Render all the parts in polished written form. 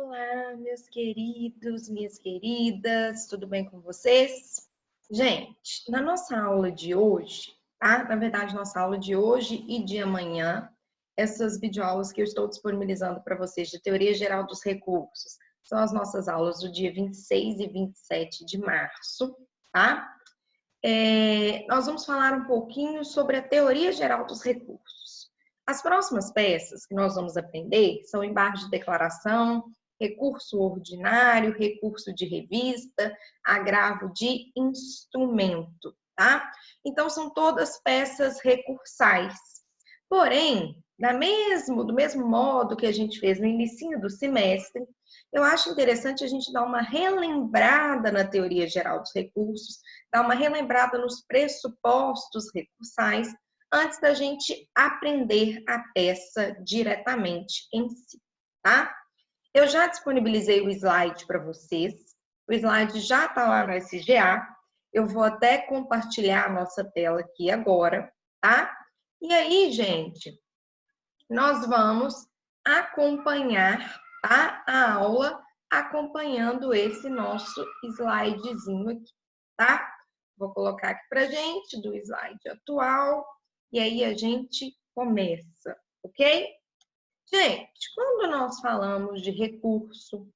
Olá, meus queridos, minhas queridas, tudo bem com vocês? Gente, na nossa aula de hoje, tá? Na verdade, nossa aula de hoje e de amanhã, essas videoaulas que eu estou disponibilizando para vocês de Teoria Geral dos Recursos, são as nossas aulas do dia 26 e 27 de março, tá? Nós vamos falar um pouquinho sobre a Teoria Geral dos Recursos. As próximas peças que nós vamos aprender são embargos de declaração, recurso ordinário, recurso de revista, agravo de instrumento, tá? Então, são todas peças recursais. Porém, do mesmo modo que a gente fez no início do semestre, eu acho interessante a gente dar uma relembrada na teoria geral dos recursos, dar uma relembrada nos pressupostos recursais, antes da gente aprender a peça diretamente em si, tá? Eu já disponibilizei o slide para vocês, o slide já está lá no SGA, eu vou até compartilhar a nossa tela aqui agora, tá? E aí, gente, nós vamos acompanhar, tá? A aula acompanhando esse nosso slidezinho aqui, tá? Vou colocar aqui pra gente do slide atual e aí a gente começa, ok? Gente, quando nós falamos de recurso,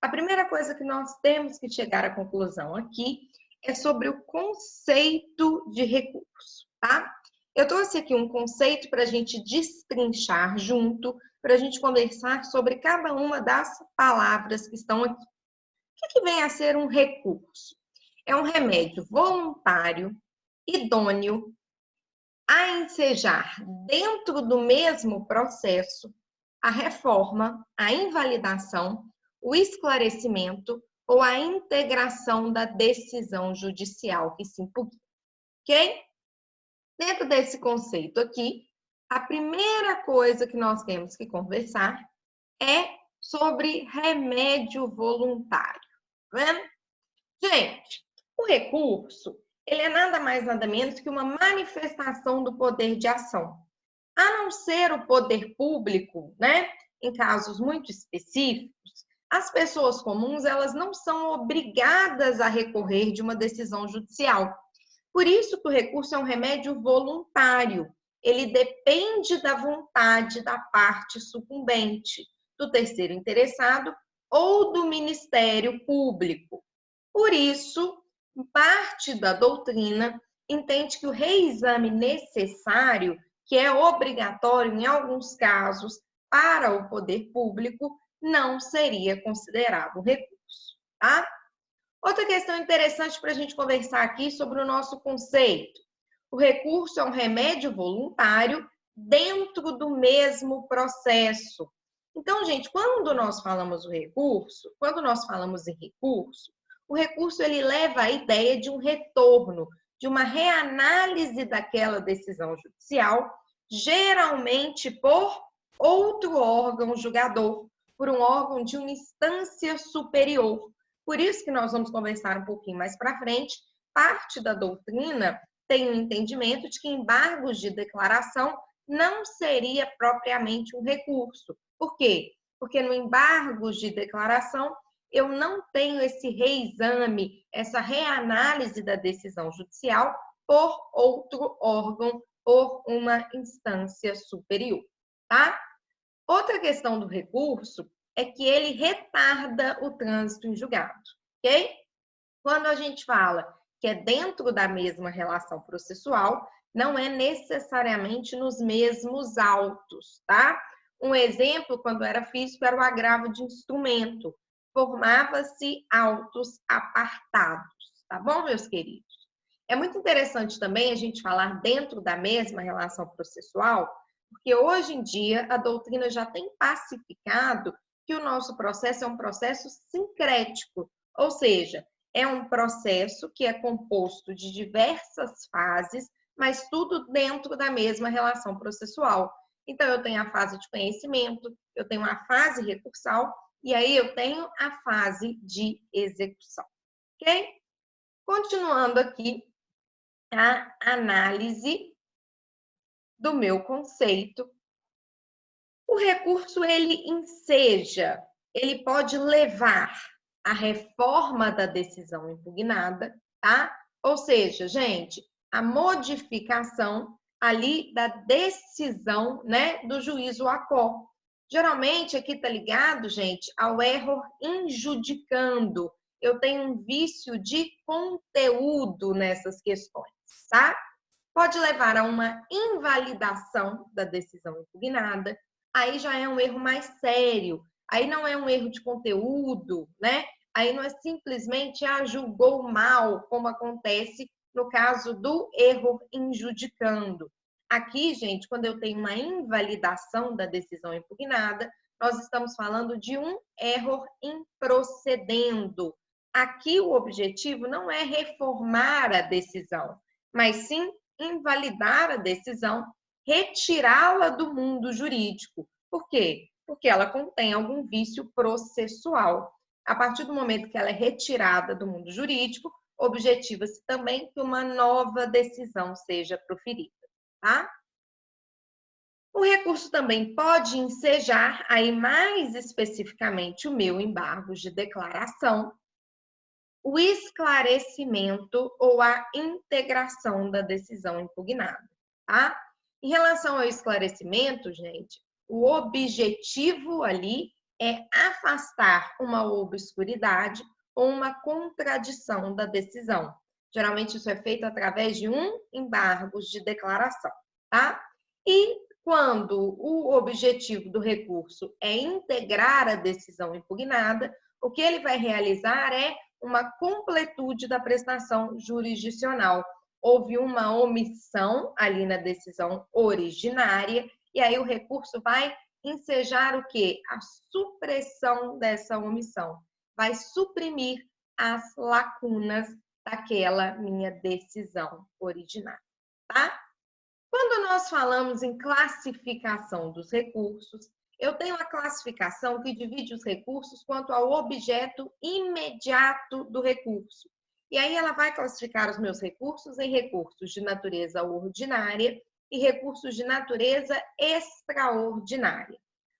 a primeira coisa que nós temos que chegar à conclusão aqui é sobre o conceito de recurso, tá? Eu trouxe aqui um conceito para a gente destrinchar junto, para a gente conversar sobre cada uma das palavras que estão aqui. O que vem a ser um recurso? É um remédio voluntário, idôneo, a ensejar dentro do mesmo processo a reforma, a invalidação, o esclarecimento ou a integração da decisão judicial que se impugna, ok? Dentro desse conceito aqui, a primeira coisa que nós temos que conversar é sobre remédio voluntário, tá vendo? Gente, o recurso, ele é nada mais nada menos que uma manifestação do poder de ação. A não ser o poder público, né, em casos muito específicos, as pessoas comuns, elas não são obrigadas a recorrer de uma decisão judicial. Por isso que o recurso é um remédio voluntário. Ele depende da vontade da parte sucumbente, do terceiro interessado ou do Ministério Público. Por isso, parte da doutrina entende que o reexame necessário, que é obrigatório em alguns casos para o poder público, não seria considerado um recurso, tá? Outra questão interessante para a gente conversar aqui sobre o nosso conceito. O recurso é um remédio voluntário dentro do mesmo processo. Então, gente, quando nós falamos em recurso, o recurso ele leva a ideia de um retorno, de uma reanálise daquela decisão judicial, geralmente por outro órgão julgador, por um órgão de uma instância superior. Por isso que nós vamos conversar um pouquinho mais para frente, parte da doutrina tem o entendimento de que embargos de declaração não seria propriamente um recurso. Por quê? Porque no embargos de declaração eu não tenho esse reexame, essa reanálise da decisão judicial por outro órgão, por uma instância superior, tá? Outra questão do recurso é que ele retarda o trânsito em julgado, ok? Quando a gente fala que é dentro da mesma relação processual, não é necessariamente nos mesmos autos, tá? Um exemplo, quando era físico, era o agravo de instrumento. Formava-se autos apartados, tá bom, meus queridos? É muito interessante também a gente falar dentro da mesma relação processual, porque hoje em dia a doutrina já tem pacificado que o nosso processo é um processo sincrético, ou seja, é um processo que é composto de diversas fases, mas tudo dentro da mesma relação processual. Então, eu tenho a fase de conhecimento, eu tenho a fase recursal e aí eu tenho a fase de execução, ok? Continuando aqui a análise do meu conceito, o recurso ele enseja ele pode levar à reforma da decisão impugnada, tá? Ou seja, gente, a modificação ali da decisão, né, do juízo ACO. Geralmente aqui tá ligado, gente, ao erro injudicando. Eu tenho um vício de conteúdo nessas questões, tá? Pode levar a uma invalidação da decisão impugnada. Aí já é um erro mais sério. Aí não é um erro de conteúdo, né? Aí não é simplesmente julgou mal, como acontece no caso do erro injudicando. Aqui, gente, quando eu tenho uma invalidação da decisão impugnada, nós estamos falando de um erro improcedendo. Aqui o objetivo não é reformar a decisão, mas sim invalidar a decisão, retirá-la do mundo jurídico. Por quê? Porque ela contém algum vício processual. A partir do momento que ela é retirada do mundo jurídico, objetiva-se também que uma nova decisão seja proferida, tá? O recurso também pode ensejar, aí mais especificamente o meu embargo de declaração, o esclarecimento ou a integração da decisão impugnada, tá? Em relação ao esclarecimento, gente, o objetivo ali é afastar uma obscuridade ou uma contradição da decisão. Geralmente isso é feito através de um embargo de declaração, tá? E quando o objetivo do recurso é integrar a decisão impugnada, o que ele vai realizar é uma completude da prestação jurisdicional. Houve uma omissão ali na decisão originária, e aí o recurso vai ensejar o quê? A supressão dessa omissão. Vai suprimir as lacunas daquela minha decisão originária, tá? Quando nós falamos em classificação dos recursos, eu tenho a classificação que divide os recursos quanto ao objeto imediato do recurso. E aí ela vai classificar os meus recursos em recursos de natureza ordinária e recursos de natureza extraordinária.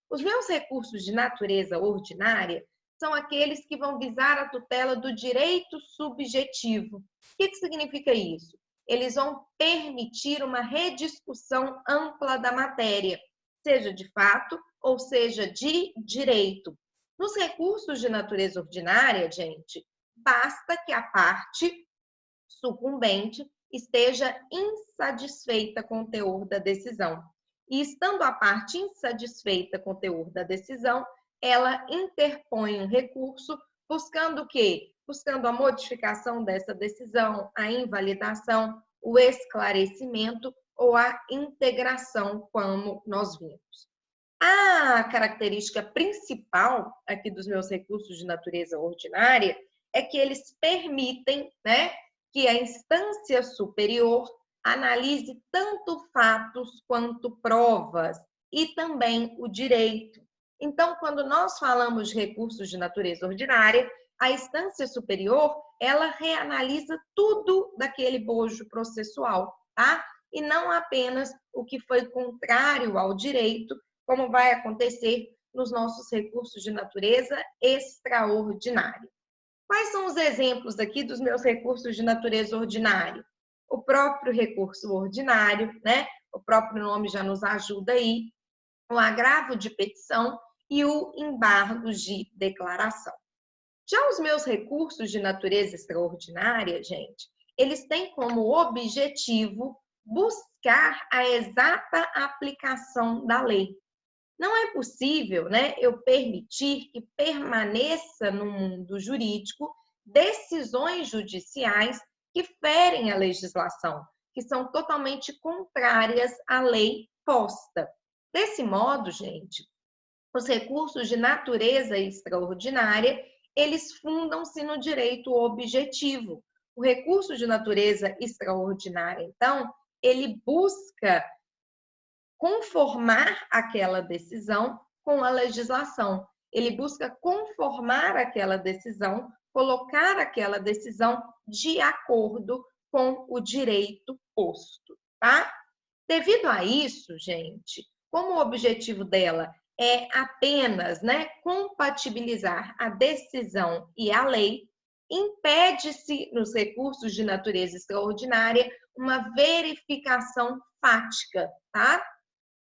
Os meus recursos de natureza ordinária são aqueles que vão visar a tutela do direito subjetivo. O que significa isso? Eles vão permitir uma rediscussão ampla da matéria, seja de fato ou seja de direito. Nos recursos de natureza ordinária, gente, basta que a parte sucumbente esteja insatisfeita com o teor da decisão. E estando a parte insatisfeita com o teor da decisão, ela interpõe um recurso buscando o quê? Buscando a modificação dessa decisão, a invalidação, o esclarecimento ou a integração, como nós vimos. A característica principal aqui dos meus recursos de natureza ordinária é que eles permitem, né, que a instância superior analise tanto fatos quanto provas e também o direito. Então, quando nós falamos de recursos de natureza ordinária, a instância superior, ela reanalisa tudo daquele bojo processual, tá? E não apenas o que foi contrário ao direito, como vai acontecer nos nossos recursos de natureza extraordinária. Quais são os exemplos aqui dos meus recursos de natureza ordinária? O próprio recurso ordinário, né? O próprio nome já nos ajuda aí. O agravo de petição e o embargo de declaração. Já os meus recursos de natureza extraordinária, gente, eles têm como objetivo buscar a exata aplicação da lei. Não é possível, né, eu permitir que permaneça no mundo jurídico decisões judiciais que ferem a legislação, que são totalmente contrárias à lei posta. Desse modo, gente, os recursos de natureza extraordinária, eles fundam-se no direito objetivo. O recurso de natureza extraordinária, então, ele busca conformar aquela decisão com a legislação. Ele busca conformar aquela decisão, colocar aquela decisão de acordo com o direito posto, tá? Devido a isso, gente, como o objetivo dela é apenas, né, compatibilizar a decisão e a lei, impede-se nos recursos de natureza extraordinária uma verificação fática, tá?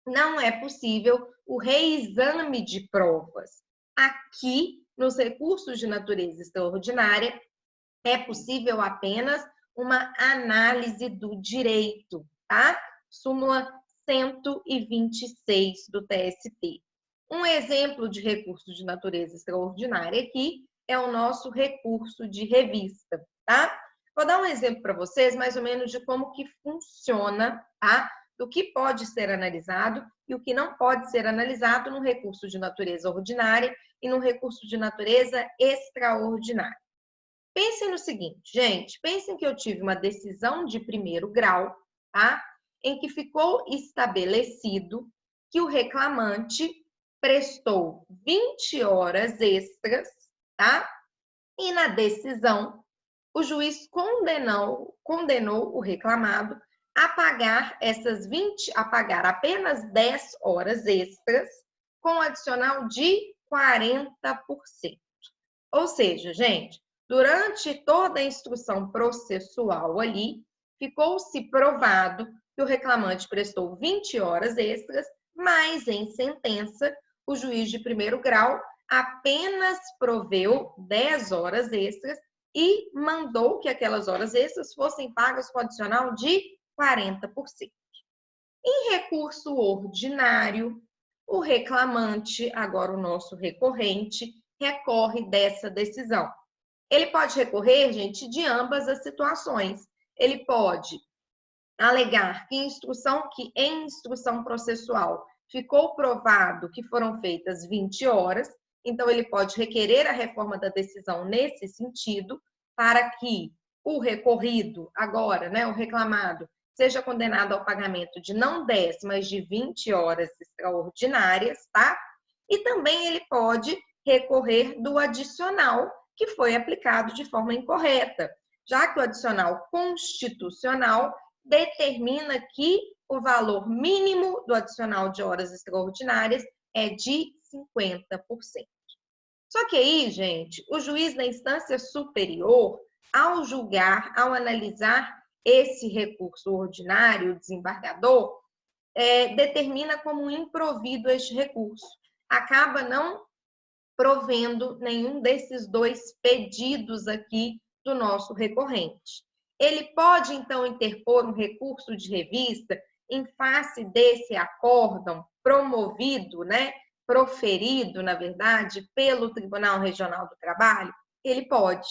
Não é possível o reexame de provas. Aqui, nos recursos de natureza extraordinária, é possível apenas uma análise do direito, tá? Súmula 126 do TST. Um exemplo de recurso de natureza extraordinária aqui é o nosso recurso de revista, tá? Vou dar um exemplo para vocês, mais ou menos, de como que funciona, tá? Do que pode ser analisado e o que não pode ser analisado no recurso de natureza ordinária e no recurso de natureza extraordinária. Pensem no seguinte, gente, pensem que eu tive uma decisão de primeiro grau, tá? Em que ficou estabelecido que o reclamante prestou 20 horas extras, tá? E na decisão, o juiz condenou o reclamado a pagar a pagar apenas 10 horas extras com adicional de 40%. Ou seja, gente, durante toda a instrução processual ali, ficou-se provado que o reclamante prestou 20 horas extras, mas em sentença, o juiz de primeiro grau apenas proveu 10 horas extras e mandou que aquelas horas extras fossem pagas com adicional de 40%. Em recurso ordinário, o reclamante, agora o nosso recorrente, recorre dessa decisão. Ele pode recorrer, gente, de ambas as situações. Ele pode alegar que em instrução processual ficou provado que foram feitas 20 horas, então ele pode requerer a reforma da decisão nesse sentido, para que o recorrido, agora, né, o reclamado, seja condenado ao pagamento de não 10, mas de 20 horas extraordinárias, tá? E também ele pode recorrer do adicional que foi aplicado de forma incorreta, já que o adicional constitucional determina que o valor mínimo do adicional de horas extraordinárias é de 50%. Só que aí, gente, o juiz da instância superior, ao julgar, ao analisar esse recurso ordinário, o desembargador, determina como improvido este recurso. Acaba não provendo nenhum desses dois pedidos aqui do nosso recorrente. Ele pode, então, interpor um recurso de revista em face desse acórdão promovido, né, proferido, na verdade, pelo Tribunal Regional do Trabalho? Ele pode.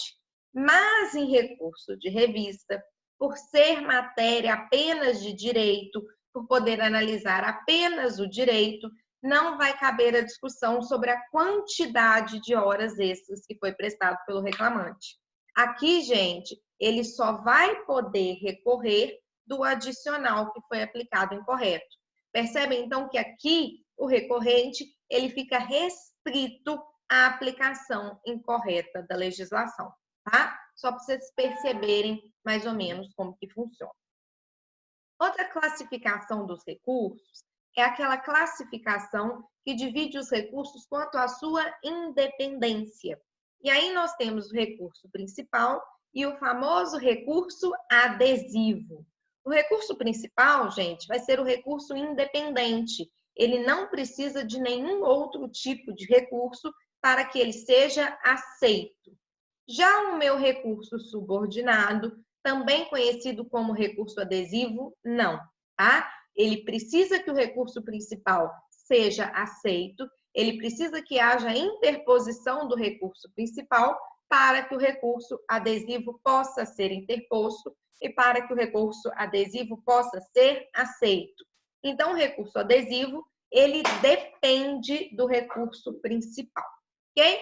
Mas em recurso de revista, por ser matéria apenas de direito, por poder analisar apenas o direito, não vai caber a discussão sobre a quantidade de horas extras que foi prestado pelo reclamante. Aqui, gente, ele só vai poder recorrer do adicional que foi aplicado incorreto. Percebem, então, que aqui o recorrente ele fica restrito à aplicação incorreta da legislação, tá? Só para vocês perceberem mais ou menos como que funciona. Outra classificação dos recursos é aquela classificação que divide os recursos quanto à sua independência. E aí nós temos o recurso principal e o famoso recurso adesivo. O recurso principal, gente, vai ser o recurso independente. Ele não precisa de nenhum outro tipo de recurso para que ele seja aceito. Já o meu recurso subordinado, também conhecido como recurso adesivo, não, tá? Ele precisa que o recurso principal seja aceito, ele precisa que haja interposição do recurso principal para que o recurso adesivo possa ser interposto e para que o recurso adesivo possa ser aceito. Então, o recurso adesivo, ele depende do recurso principal, ok?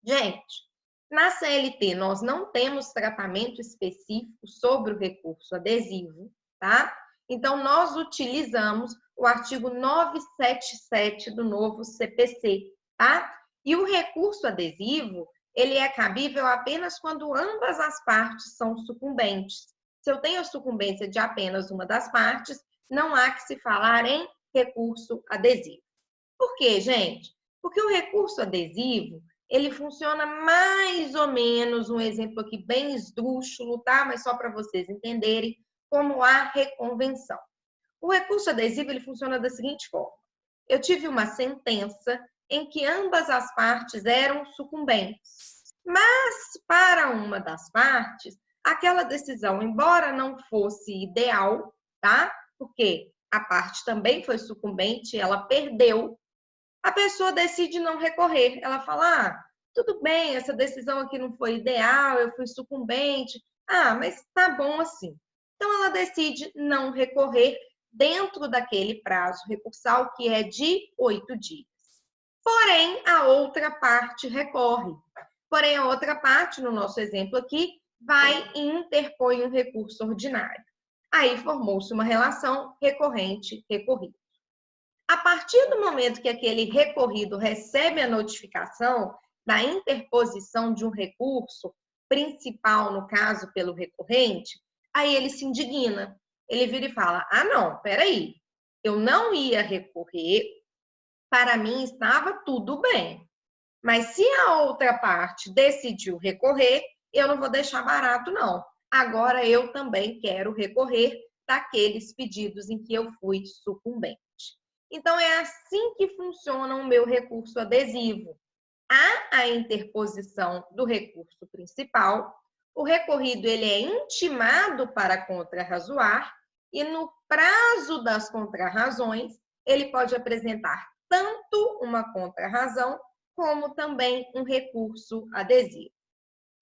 Gente, na CLT, nós não temos tratamento específico sobre o recurso adesivo, tá? Então, nós utilizamos o artigo 977 do novo CPC, tá? E o recurso adesivo, ele é cabível apenas quando ambas as partes são sucumbentes. Se eu tenho a sucumbência de apenas uma das partes, não há que se falar em recurso adesivo. Por quê, gente? Porque o recurso adesivo, ele funciona mais ou menos, um exemplo aqui bem esdrúxulo, tá? Mas só para vocês entenderem, como a reconvenção. O recurso adesivo, ele funciona da seguinte forma. Eu tive uma sentença em que ambas as partes eram sucumbentes. Mas, para uma das partes, aquela decisão, embora não fosse ideal, tá? Porque a parte também foi sucumbente, ela perdeu, a pessoa decide não recorrer. Ela fala, tudo bem, essa decisão aqui não foi ideal, eu fui sucumbente. Mas tá bom assim. Então, ela decide não recorrer dentro daquele prazo recursal, que é de 8 dias. Porém, a outra parte recorre. Porém, a outra parte, no nosso exemplo aqui, vai e interpõe um recurso ordinário. Aí formou-se uma relação recorrente-recorrido. A partir do momento que aquele recorrido recebe a notificação da interposição de um recurso principal, no caso, pelo recorrente, aí ele se indigna. Ele vira e fala, não, peraí, eu não ia recorrer, para mim estava tudo bem. Mas se a outra parte decidiu recorrer, eu não vou deixar barato, não. Agora eu também quero recorrer daqueles pedidos em que eu fui sucumbente. Então, é assim que funciona o meu recurso adesivo. Há a interposição do recurso principal, o recorrido ele é intimado para contrarrazoar e no prazo das contrarrazões, ele pode apresentar tanto uma contrarrazão como também um recurso adesivo.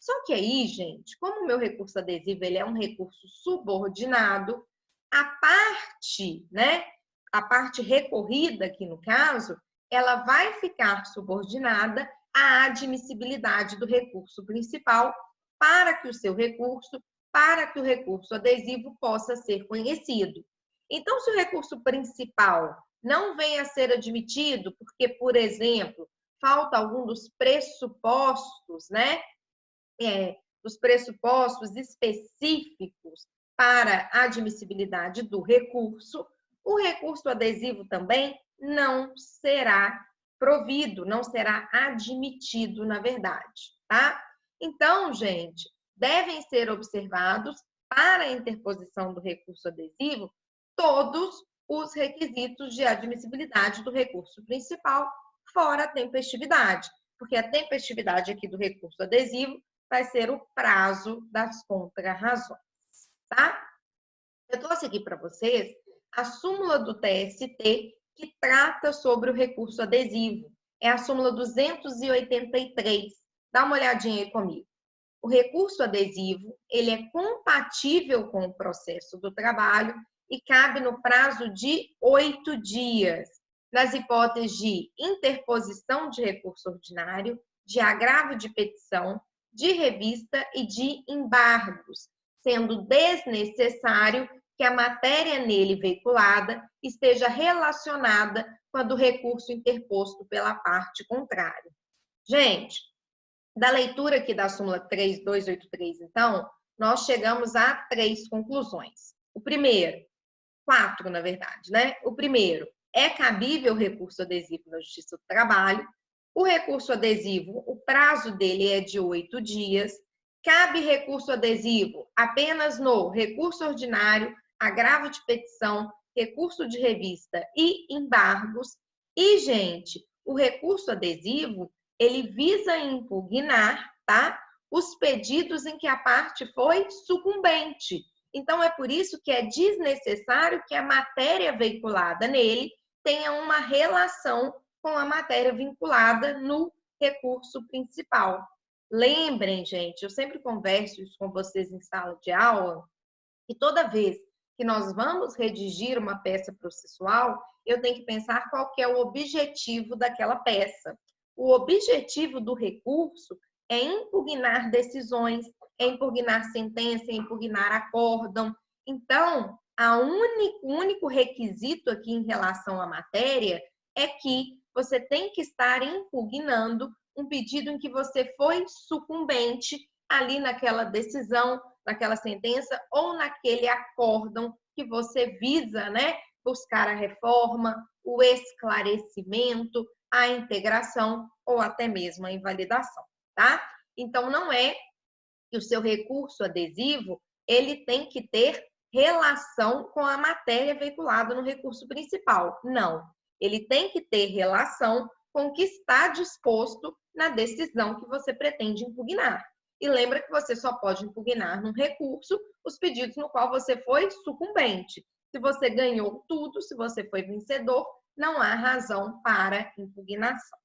Só que aí, gente, como o meu recurso adesivo ele é um recurso subordinado, a parte, né, a parte recorrida aqui no caso, ela vai ficar subordinada à admissibilidade do recurso principal para que o recurso adesivo possa ser conhecido. Então, se o recurso principal não venha a ser admitido, porque, por exemplo, falta algum dos pressupostos, né? Dos pressupostos específicos para a admissibilidade do recurso, o recurso adesivo também não será provido, não será admitido, na verdade, tá? Então, gente, devem ser observados para a interposição do recurso adesivo todos os requisitos de admissibilidade do recurso principal, fora a tempestividade, porque a tempestividade aqui do recurso adesivo vai ser o prazo das contrarrazões, tá? Eu trouxe aqui para vocês a súmula do TST que trata sobre o recurso adesivo. É a súmula 283. Dá uma olhadinha aí comigo. O recurso adesivo, ele é compatível com o processo do trabalho e cabe no prazo de 8 dias, nas hipóteses de interposição de recurso ordinário, de agravo de petição, de revista e de embargos, sendo desnecessário que a matéria nele veiculada esteja relacionada com a do recurso interposto pela parte contrária. Gente, da leitura aqui da súmula 3283, então, nós chegamos a 3 conclusões. O primeiro, 4, na verdade, né? O primeiro, é cabível o recurso adesivo na Justiça do Trabalho. O recurso adesivo, o prazo dele é de 8 dias. Cabe recurso adesivo apenas no recurso ordinário, agravo de petição, recurso de revista e embargos. E, gente, o recurso adesivo, ele visa impugnar, tá? Os pedidos em que a parte foi sucumbente. Então, é por isso que é desnecessário que a matéria veiculada nele tenha uma relação com a matéria vinculada no recurso principal. Lembrem, gente, eu sempre converso isso com vocês em sala de aula, que toda vez que nós vamos redigir uma peça processual, eu tenho que pensar qual que é o objetivo daquela peça. O objetivo do recurso é impugnar decisões, é impugnar sentença, é impugnar acórdão. Então, o único requisito aqui em relação à matéria é que você tem que estar impugnando um pedido em que você foi sucumbente ali naquela decisão, naquela sentença ou naquele acórdão que você visa, né, buscar a reforma, o esclarecimento, a integração ou até mesmo a invalidação, tá? Então, não é que o seu recurso adesivo ele tem que ter relação com a matéria veiculada no recurso principal. Não. Ele tem que ter relação com o que está disposto na decisão que você pretende impugnar. E lembra que você só pode impugnar num recurso os pedidos no qual você foi sucumbente. Se você ganhou tudo, se você foi vencedor, não há razão para impugnação.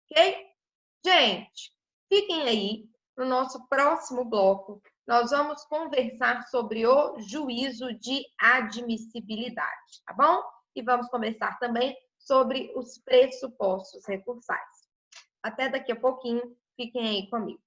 Ok? Gente, fiquem aí. No nosso próximo bloco, nós vamos conversar sobre o juízo de admissibilidade, tá bom? E vamos conversar também sobre os pressupostos recursais. Até daqui a pouquinho, fiquem aí comigo.